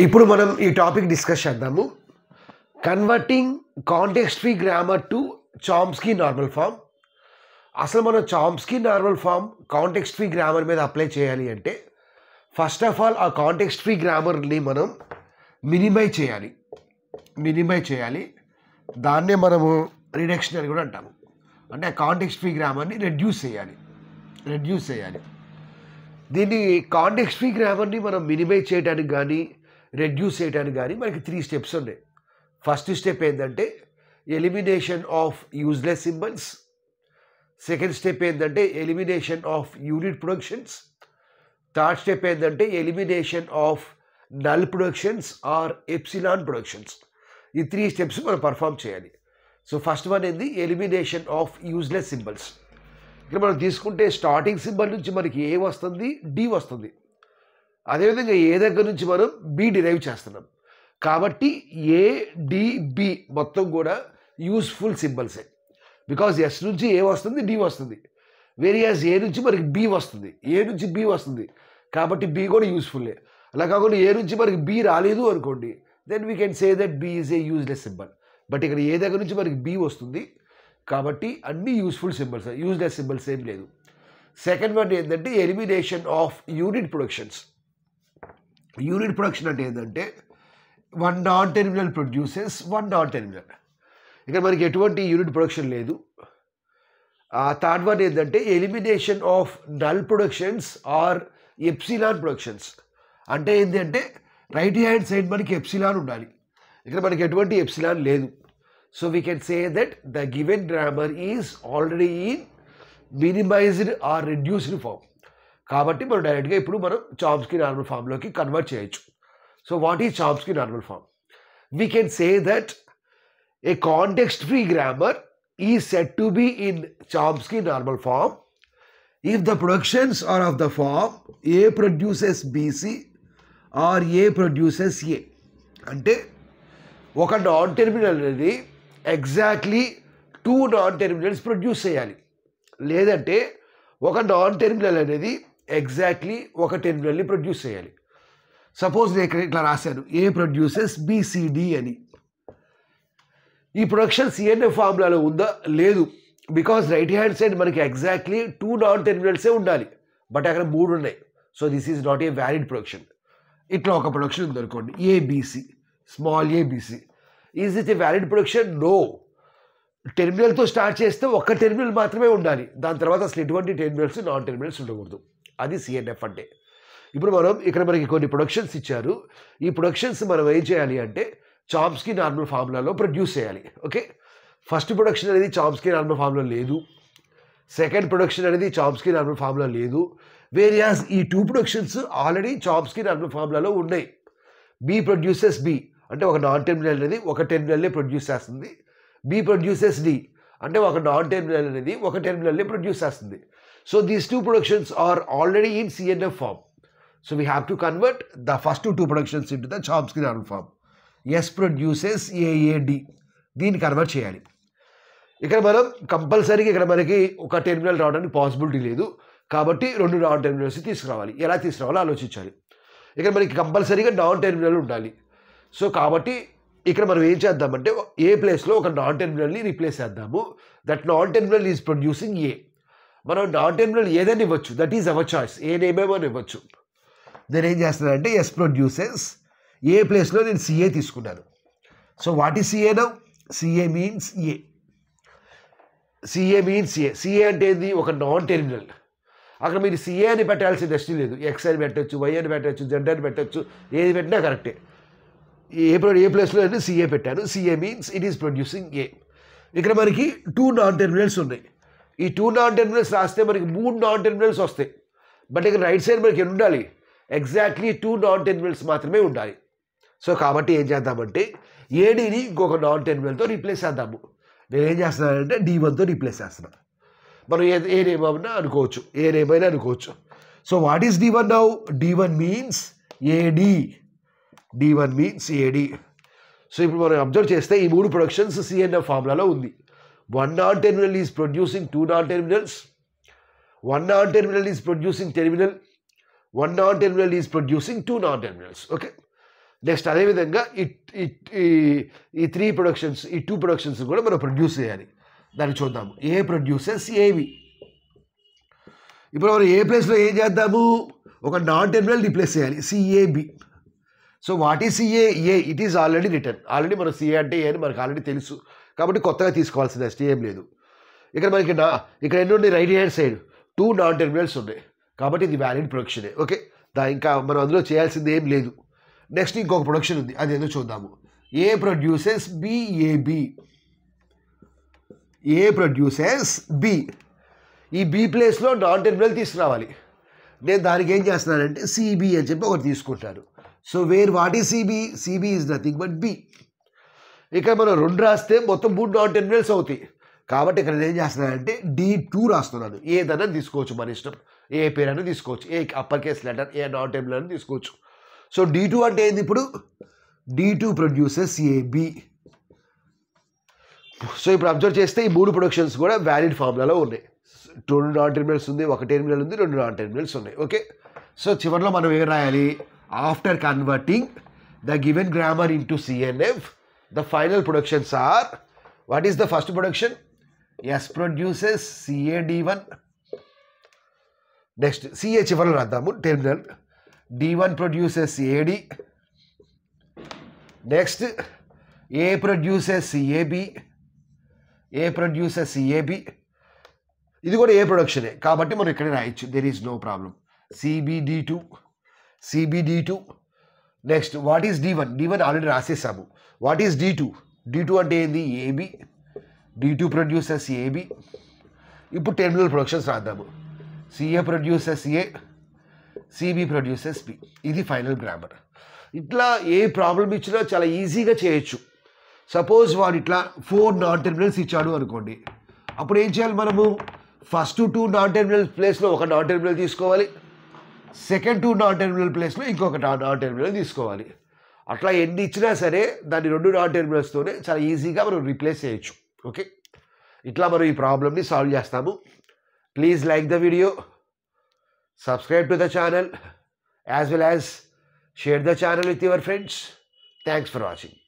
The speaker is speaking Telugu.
ఇప్పుడు మనం ఈ టాపిక్ డిస్కస్ చేద్దాము. Converting context free grammar to Chomsky normal form. అసలు మనం Chomsky normal form context free grammar మీద అప్లై చేయాలి అంటే ఫస్ట్ ఆఫ్ ఆల్ ఆ కాంటెక్స్ట్ ఫ్రీ గ్రామర్ని మనం మినిమైజ్ చేయాలి. దాన్నే మనము రిడక్షన్ అని కూడా అంటాము. అంటే ఆ కాంటెక్స్ట్ ఫ్రీ గ్రామర్ని రెడ్యూస్ చేయాలి. దీన్ని కాంటెక్స్ట్ ఫ్రీ గ్రామర్ని మనం మినిమైజ్ చేయడానికి కానీ రెడ్యూస్ చేయడానికి కానీ మనకి 3 స్టెప్స్ ఉన్నాయి. ఫస్ట్ స్టెప్ ఏంటంటే elimination of useless symbols. Second step ఏంటంటే elimination of unit productions. Third step ఏంటంటే elimination of null productions or epsilon productions. ఈ 3 స్టెప్స్ మనం పర్ఫామ్ చేయాలి. సో ఫస్ట్ వన్ ఏంది ఎలిమినేషన్ ఆఫ్ యూజ్లెస్ సింబల్స్. ఇక్కడ మనం తీసుకుంటే స్టార్టింగ్ సింబల్ నుంచి మనకి ఏ వస్తుంది, డి వస్తుంది. అదేవిధంగా ఏ దగ్గర నుంచి మనం బి డిరైవ్ చేస్తున్నాం. కాబట్టి ఏ, డి, బి మొత్తం కూడా యూస్ఫుల్ సింబల్సే. బికాజ్ ఎస్ నుంచి ఏ వస్తుంది, డి వస్తుంది. వేరియస్ ఏ నుంచి మనకి బి వస్తుంది, ఏ నుంచి బి వస్తుంది. కాబట్టి బి కూడా యూస్ఫుల్లే. అలా కాకుండా ఏ నుంచి మనకి బి రాలేదు అనుకోండి, then we can say that B is a useless symbol. But ఇక్కడ ఏ దగ్గర నుంచి మనకి బి వస్తుంది కాబట్టి అన్ని యూస్ఫుల్ సింబల్స్, యూజ్లెస్ సింబల్స్ ఏం లేదు. సెకండ్ వన్ ఏంటంటే elimination of unit productions. Unit production అంటే ఏంటంటే one non terminal produces one non terminal. ఇక్కడ మనకి ఎటువంటి యూనిట్ ప్రొడక్షన్ లేదు. థర్డ్ వన్ ఏంటంటే elimination of null productions or epsilon productions. అంటే ఏంటంటే రైట్ హ్యాండ్ సైడ్ మనకి ఎప్సిలాన్ ఉండాలి. ఇక్కడ మనకి ఎటువంటి ఎప్సిలాన్ లేదు. So we can say that the given grammar is already in minimized or reduced form. కాబట్టి మనం డైరెక్ట్గా ఇప్పుడు మనం చామ్స్కీ నార్మల్ ఫామ్లోకి కన్వర్ట్ చేయొచ్చు. So what is Chomsky normal form? We can say that a context free grammar is said to be in Chomsky normal form if the productions are of the form A produces BC or A produces A. అంటే ఒక నాన్ టెర్మినల్ అనేది ఎగ్జాక్ట్లీ 2 నాన్ టెర్మినల్స్ ప్రొడ్యూస్ చేయాలి. లేదంటే ఒక నాన్ టెర్మినల్ అనేది ఎగ్జాక్ట్లీ ఒక టెర్మినల్ని ప్రొడ్యూస్ చేయాలి. సపోజ్ నేను ఇక్కడ ఇట్లా రాశాను ఏ ప్రొడ్యూసెస్ BCD అని. ఈ ప్రొడక్షన్ సిఎన్ఎఫ్ ఫార్ములాలో ఉందా? లేదు. బికాజ్ రైట్ హ్యాండ్ సైడ్ మనకి ఎగ్జాక్ట్లీ 2 నాన్ టెర్మినల్సే ఉండాలి. బట్ అక్కడ 3 ఉన్నాయి. So this is not a valid production. ఇట్లా ఒక ప్రొడక్షన్ ఉందనుకోండి ABC, small ABC. Is it a valid production? No. టెర్మినల్తో స్టార్ట్ చేస్తే ఒక్క టెర్మినల్ మాత్రమే ఉండాలి. దాని తర్వాత అసలు ఎటువంటి టెర్మినల్స్, నాన్ టెర్మినల్స్ ఉండకూడదు. అది సిఎన్ఎఫ్ అంటే. ఇప్పుడు మనం ఇక్కడ మనకి కొన్ని ప్రొడక్షన్స్ ఇచ్చారు. ఈ ప్రొడక్షన్స్ మనం ఏం చేయాలి అంటే చామ్స్కీ నార్మల్ ఫార్ములాలో ప్రొడ్యూస్ చేయాలి. ఓకే, ఫస్ట్ ప్రొడక్షన్ అనేది చామ్స్కీ నార్మల్ ఫార్ములా లేదు. సెకండ్ ప్రొడక్షన్ అనేది చామ్స్కీ నార్మల్ ఫార్ములా లేదు. వేరియాస్ ఈ 2 ప్రొడక్షన్స్ ఆల్రెడీ చామ్స్కీ నార్మల్ ఫార్ములాలో ఉన్నాయి. బి ప్రొడ్యూసెస్ బి అంటే ఒక నాన్ టెర్మినల్ అనేది ఒక టెర్మినల్ని ప్రొడ్యూస్ చేస్తుంది. బి ప్రొడ్యూసెస్ డి అంటే ఒక నాన్ టెర్మినల్ అనేది ఒక టెర్మినల్ని ప్రొడ్యూస్ చేస్తుంది. So these 2 productions are already in CNF form. So we have to convert the first 2 productions into the Chomsky normal form. S produces AAD, దీన్ని కన్వర్ట్ చేయాలి. ఇక్కడ మనం కంపల్సరీగా ఇక్కడ మనకి ఒక టెర్మినల్ రావడానికి పాసిబిలిటీ లేదు. కాబట్టి 2 నాన్ టెర్మినల్స్ తీసుకురావాలి. ఎలా తీసుకురావాలో ఆలోచించాలి. ఇక్కడ మనకి కంపల్సరీగా నాన్ టెర్మినల్ ఉండాలి. సో కాబట్టి ఇక్కడ మనం ఏం చేద్దామంటే ఏ ప్లేస్లో ఒక నాన్ టెర్మినల్ని రీప్లేస్ చేద్దాము. That non terminal is producing ఏ. మనం నాన్ టెర్మినల్ ఏదైనా ఇవ్వచ్చు, దట్ ఈజ్ అవర్ చాయిస్. ఏ నేమేమో ఇవ్వచ్చు. నేను ఏం చేస్తున్నానంటే ఎస్ ప్రొడ్యూసెస్ ఏ ప్లేస్లో నేను సిఏ తీసుకున్నాను. So what is CA now? CA means A. CA means A. CA అంటే ఏంది? ఒక నాన్ టెర్మినల్. అక్కడ మీరు సిఏ అని పెట్టాల్సిన నెక్స్ట్ లేదు. ఎక్స్ అని పెట్టచ్చు, వై అని పెట్టచ్చు, జెడ్ అని పెట్టచ్చు, ఏది పెట్టినా కరెక్టే. ఏ ప్లేస్లో నేను సిఏ పెట్టాను. CA means it is producing ఏ. ఇక్కడ మనకి 2 నాన్ టెర్మినల్స్ ఉన్నాయి. ఈ 2 నాన్ టెర్మినల్స్ రాస్తే మనకి 3 నాన్ టెర్మినల్స్ వస్తాయి. బట్ ఇక్కడ రైట్ సైడ్ మనకి ఎన్ని ఉండాలి? ఎగ్జాక్ట్లీ 2 నాన్ టెర్మినల్స్ మాత్రమే ఉండాలి. సో కాబట్టి ఏం చేద్దామంటే ఏడీని ఇంకొక నాన్ టెర్మినల్తో రీప్లేస్ చేద్దాము. నేను ఏం చేస్తున్నానంటే D1తో రీప్లేస్ చేస్తున్నాను. మనం ఏ నేమైనా అనుకోవచ్చు, ఏ నేమైనా అనుకోవచ్చు. So what is D1 now? D1 means AD. D1 means AD. So ఇప్పుడు మనం అబ్జర్వ్ చేస్తే ఈ 3 ప్రొడక్షన్స్ సిఎన్ఎఫ్ ఫార్ములాలో ఉంది. 1 non terminal is producing 2 non terminals. 1 non-terminal is producing terminal, 1 non-terminal is producing 2 non-terminals. Okay. Next అదేవిధంగా ఈ 3 ప్రొడక్షన్స్, ఈ 2 ప్రొడక్షన్స్ కూడా మనం ప్రొడ్యూస్ చేయాలి. దాన్ని చూద్దాము. ఏ ప్రొడ్యూసెస్ ఏవి. ఇప్పుడు మనం ఏ ప్లేస్లో ఏం చేద్దాము, ఒక నాన్ టెర్మినల్ రీప్లేస్ చేయాలి, CAB. So what is CA? A it is already return. Already మనం సిఏ అంటే ఏ అని మనకు ఆల్రెడీ తెలుసు, కాబట్టి కొత్తగా తీసుకోవాల్సింది నెక్స్ట్ ఏం లేదు. ఇక్కడ మనకి ఇక్కడ ఎన్ని ఉన్నాయి, right hand side 2 non terminals ఉన్నాయి, కాబట్టి ఇది వ్యాలిడ్ ప్రొడక్షనే. ఓకే, ఇంకా మనం అందులో చేయాల్సింది ఏం లేదు. నెక్స్ట్ ఇంకొక ప్రొడక్షన్ ఉంది, అది ఏదో చూద్దాము. A produces B A B. A produces B. ఈ బి ప్లేస్లో నాన్ టెర్మినల్ తీసుకురావాలి. నేను దానికి ఏం చేస్తున్నానంటే సిబి అని చెప్పి ఒకటి తీసుకుంటాను. So where what is CB? CB is nothing but B. ఇక్కడ మనం 2 రాస్తే మొత్తం 3 నాన్ టెర్మినల్స్ అవుతాయి, కాబట్టి ఇక్కడ నేను ఏం చేస్తున్నానంటే D2 రాస్తున్నాను. ఏదైనా తీసుకోవచ్చు, మన ఇష్టం, ఏ పేరైనా తీసుకోవచ్చు, ఏ అప్పర్ కేస్ లెటర్, ఏ నాన్ టెర్మినల్ అని తీసుకోవచ్చు. సో D2 అంటే ఏంది? ఇప్పుడు D2 ప్రొడ్యూసెస్ ఏబి. సో ఇప్పుడు అబ్జర్వ్ చేస్తే ఈ 3 ప్రొడక్షన్స్ కూడా వ్యాలిడ్ ఫార్ములాలో ఉన్నాయి. 2 నాన్ టెర్మినల్స్ ఉంది, 1 టెర్మినల్ ఉంది, 2 నాన్ టెర్మినల్స్ ఉన్నాయి. ఓకే, సో చివరిలో మనం ఏం రాయాలి? After converting the given grammar into CNF the final productions are. What is the first production? S produces సిఏ_D1. నెక్స్ట్ సిఏ చివరిలో రాద్దాము terminal. D1 produces AD. Next A produces CAB. A produces CAB. ఇది కూడా ఏ ప్రొడక్షనే, కాబట్టి మనం ఇక్కడే రాయొచ్చు, దెర్ ఈజ్ నో ప్రాబ్లం. సిబిడి2. సిబిడి2. Next what is D1? D1 already రాసేసాము. What is D2? D2 అంటే ఏంది? ఏబి. D2 produces AB. ఇప్పుడు టెర్మినల్ ప్రొడక్షన్స్ రాద్దాము. CA produces A, CB produces B. ఇది ఫైనల్ గ్రామర్. ఇట్లా ఏ ప్రాబ్లం ఇచ్చినా చాలా ఈజీగా చేయొచ్చు. సపోజ్ వాడు ఇట్లా 4 నాన్ టెర్మినల్స్ ఇచ్చాడు అనుకోండి, అప్పుడు ఏం చేయాలి మనము? ఫస్ట్ 2 నాన్ టెర్మినల్ ప్లేస్లో ఒక నాన్ టెర్మినల్ తీసుకోవాలి, సెకండ్ 2 నాన్ టెర్మినల్ ప్లేస్లో ఇంకొక నాన్ టెర్మినల్ తీసుకోవాలి. అట్లా ఎన్ని ఇచ్చినా సరే దాన్ని 2 నాన్ టెర్మినల్స్తోనే చాలా ఈజీగా మనం రీప్లేస్ చేయొచ్చు. ఓకే, ఇట్లా మనం ఈ ప్రాబ్లమ్ని సాల్వ్ చేస్తాము. Please like the video, subscribe to the channel, as well as share the channel with your friends. Thanks for watching.